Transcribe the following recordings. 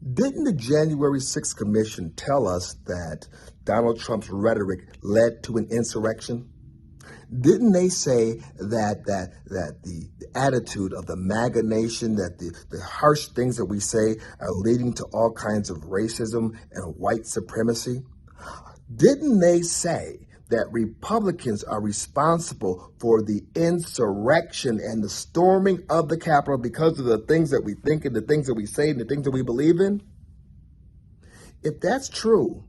Didn't the January 6th Commission tell us that Donald Trump's rhetoric led to an insurrection? Didn't they say that the attitude of the MAGA nation, that the harsh things that we say are leading to all kinds of racism and white supremacy? Didn't they say that Republicans are responsible for the insurrection and the storming of the Capitol because of the things that we think and the things that we say and the things that we believe in? If that's true,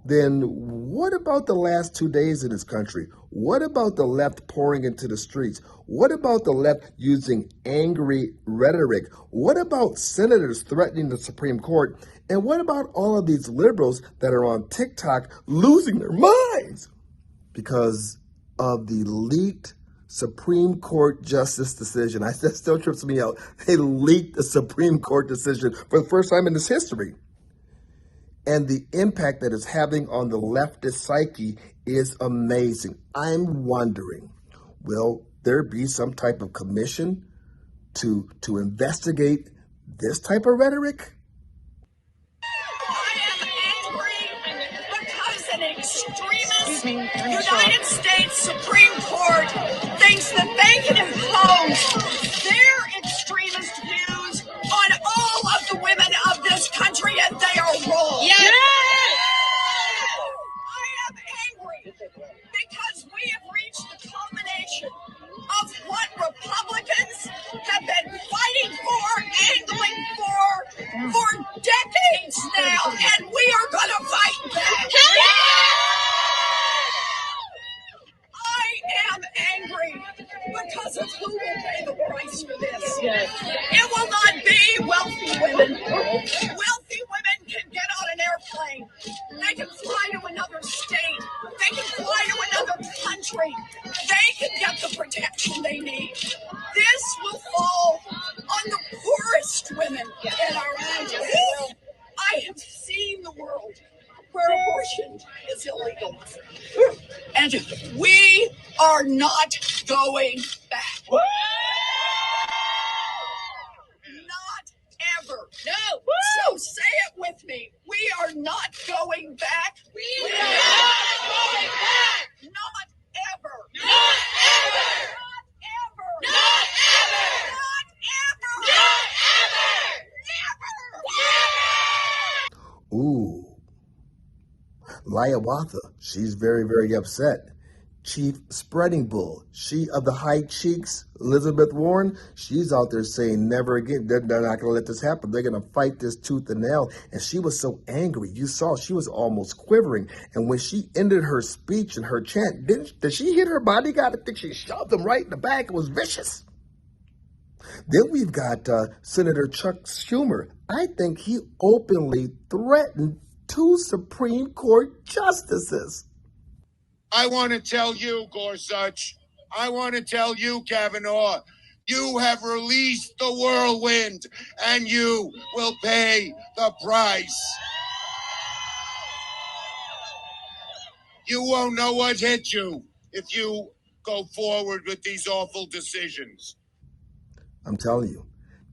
then what about the last 2 days in this country? What about the left pouring into the streets? What about the left using angry rhetoric? What about senators threatening the Supreme Court? And what about all of these liberals that are on TikTok losing their minds because of the leaked Supreme Court justice decision? That still trips me out. They leaked the Supreme Court decision for the first time in its history. And the impact that it's having on the leftist psyche is amazing. I'm wondering, will there be some type of commission to investigate this type of rhetoric? I am angry because an extremist United States Supreme Court thinks that they can impose their extremist views on all of the women of this country, and they are wrong. Yes. I am angry because we have reached the culmination of what Republicans have been fighting for, angling for decades now, and we are going to fight back. I am angry because of who will pay the price for this. It will not be wealthy women. Wealthy women can get on an airplane. They can fly to another state. They can fly to another country. They can get the protection they need. This will fall on the poorest women in our country. I have seen the world where abortion is illegal. And we are not going back. Not ever. No. So say it with me. We are not going back. We are not going back. Not ever. Not ever. Not ever. Not ever. Not ever. Not ever. Never. Ooh. Liawatha, she's very, very upset. Chief Spreading Bull, she of the high cheeks, Elizabeth Warren, she's out there saying never again. They're not going to let this happen. They're going to fight this tooth and nail. And she was so angry. You saw she was almost quivering. And when she ended her speech and her chant, did she hit her bodyguard? I think she shoved him right in the back. It was vicious. Then we've got Senator Chuck Schumer. I think he openly threatened 2 Supreme Court justices. I want to tell you, Gorsuch, I want to tell you, Kavanaugh, you have released the whirlwind, and you will pay the price. You won't know what hit you if you go forward with these awful decisions. I'm telling you,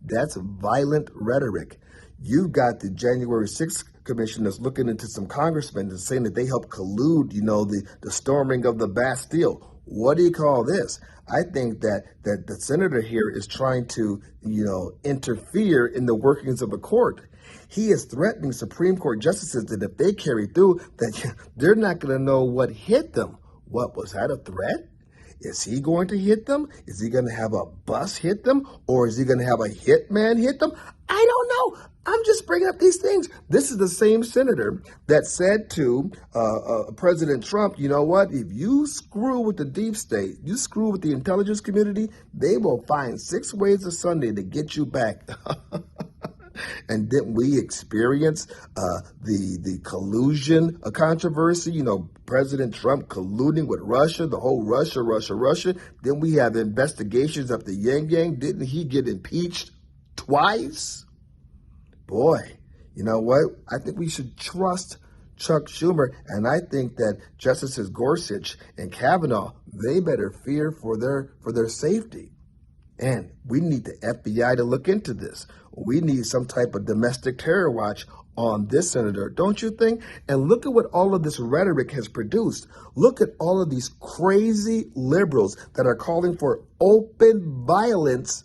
that's violent rhetoric. You've got the January 6th Commission that's looking into some congressmen and saying that they helped collude, the storming of the Bastille. What do you call this? I think that the senator here is trying to, interfere in the workings of a court. He is threatening Supreme Court justices that if they carry through, that they're not going to know what hit them. What, was that a threat? Is he going to hit them? Is he going to have a bus hit them? Or is he going to have a hitman hit them? I don't know. I'm just bringing up these things. This is the same senator that said to President Trump, you know what? If you screw with the deep state, you screw with the intelligence community, they will find 6 ways a Sunday to get you back. And didn't we experience the collusion controversy? President Trump colluding with Russia, the whole Russia. Then we have investigations of the Yang Yang. Didn't he get impeached twice? Boy, you know what? I think we should trust Chuck Schumer, and I think that Justices Gorsuch and Kavanaugh, they better fear for their safety. And we need the FBI to look into this. We need some type of domestic terror watch on this senator, don't you think? And look at what all of this rhetoric has produced. Look at all of these crazy liberals that are calling for open violence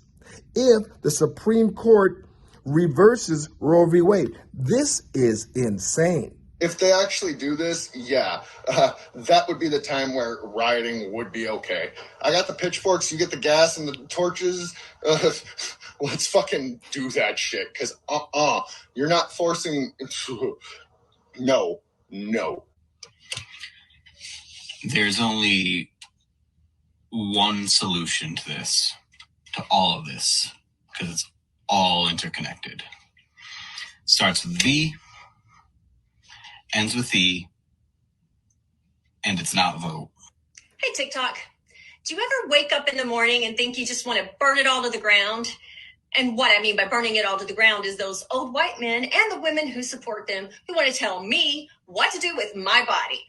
if the Supreme Court reverses Roe v. Wade. This is insane. If they actually do this, that would be the time where rioting would be okay. I got the pitchforks, you get the gas and the torches. Let's fucking do that shit. Because, you're not forcing... No. There's only one solution to this, to all of this, because it's all interconnected. Starts with V, ends with E, and it's not vote. Hey, TikTok. Do you ever wake up in the morning and think you just want to burn it all to the ground? And what I mean by burning it all to the ground is those old white men and the women who support them who want to tell me what to do with my body.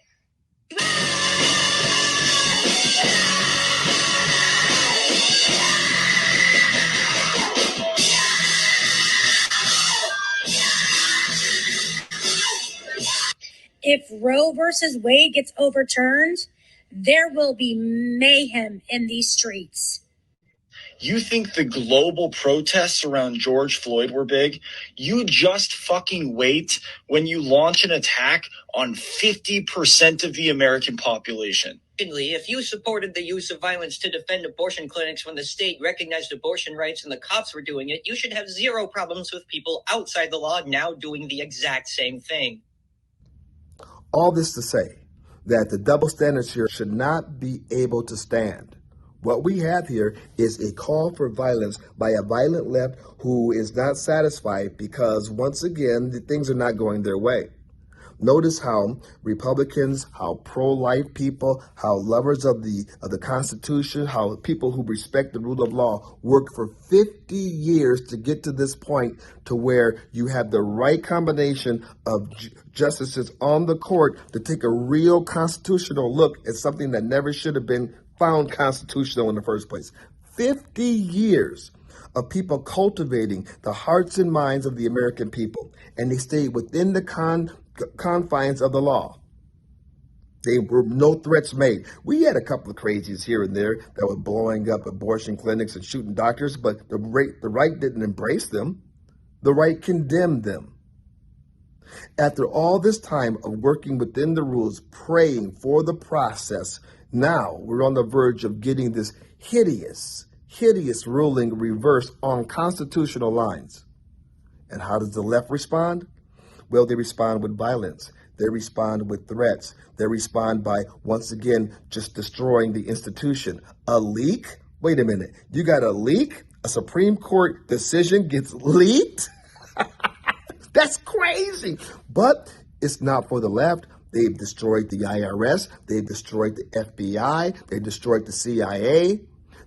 If Roe versus Wade gets overturned, there will be mayhem in these streets. You think the global protests around George Floyd were big? You just fucking wait when you launch an attack on 50% of the American population. If you supported the use of violence to defend abortion clinics when the state recognized abortion rights and the cops were doing it, you should have zero problems with people outside the law now doing the exact same thing. All this to say that the double standards here should not be able to stand. What we have here is a call for violence by a violent left who is not satisfied because, once again, the things are not going their way. Notice how Republicans, how pro-life people, how lovers of the Constitution, how people who respect the rule of law work for 50 years to get to this point to where you have the right combination of justices on the court to take a real constitutional look at something that never should have been found constitutional in the first place. 50 years of people cultivating the hearts and minds of the American people, and they stayed within the confines of the law. There were no threats made. We had a couple of crazies here and there that were blowing up abortion clinics and shooting doctors, but the right didn't embrace them. The right condemned them. After all this time of working within the rules, praying for the process, now we're on the verge of getting this hideous ruling reversed on constitutional lines. And how does the left respond? Well, they respond with violence. They respond with threats. They respond by, once again, just destroying the institution. A leak? Wait a minute. You got a leak? A Supreme Court decision gets leaked? That's crazy. But it's not for the left. They've destroyed the IRS. They've destroyed the FBI. They've destroyed the CIA.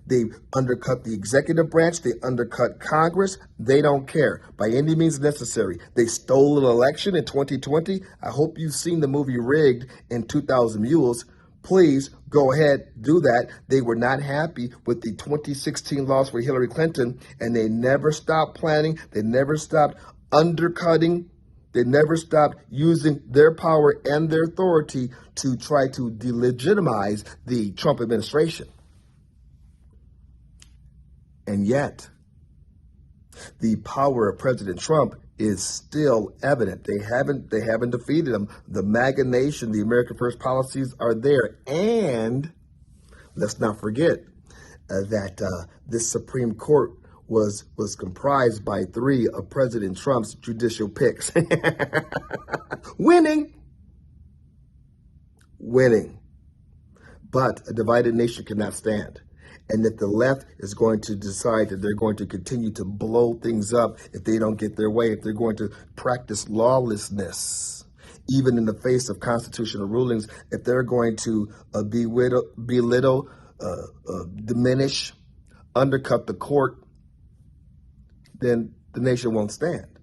They've undercut the executive branch. They undercut Congress. They don't care by any means necessary. They stole an election in 2020. I hope you've seen the movie Rigged in 2000 Mules. Please go ahead, do that. They were not happy with the 2016 loss for Hillary Clinton, and they never stopped planning. They never stopped undercutting. They never stopped using their power and their authority to try to delegitimize the Trump administration. And yet, the power of President Trump is still evident. They haven't defeated him. The MAGA nation, the American First policies are there. And let's not forget that this Supreme Court was comprised by 3 of President Trump's judicial picks. Winning. But a divided nation cannot stand. And if the left is going to decide that they're going to continue to blow things up if they don't get their way, if they're going to practice lawlessness, even in the face of constitutional rulings, if they're going to belittle, diminish, undercut the court, then the nation won't stand.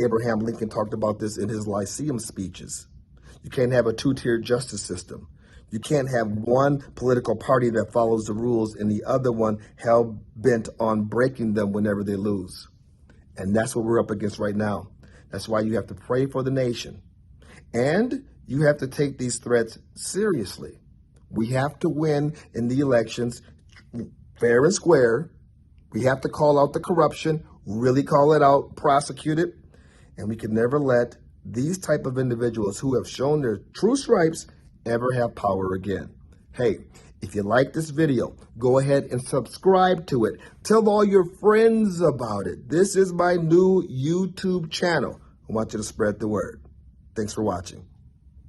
Abraham Lincoln talked about this in his Lyceum speeches. You can't have a 2-tier justice system. You can't have one political party that follows the rules and the other one hell-bent on breaking them whenever they lose. And that's what we're up against right now. That's why you have to pray for the nation. And you have to take these threats seriously. We have to win in the elections fair and square. We have to call out the corruption, really call it out, prosecute it. And we can never let these type of individuals who have shown their true stripes ever have power again. Hey, if you like this video, go ahead and subscribe to it. Tell all your friends about it. This is my new YouTube channel. I want you to spread the word. Thanks for watching.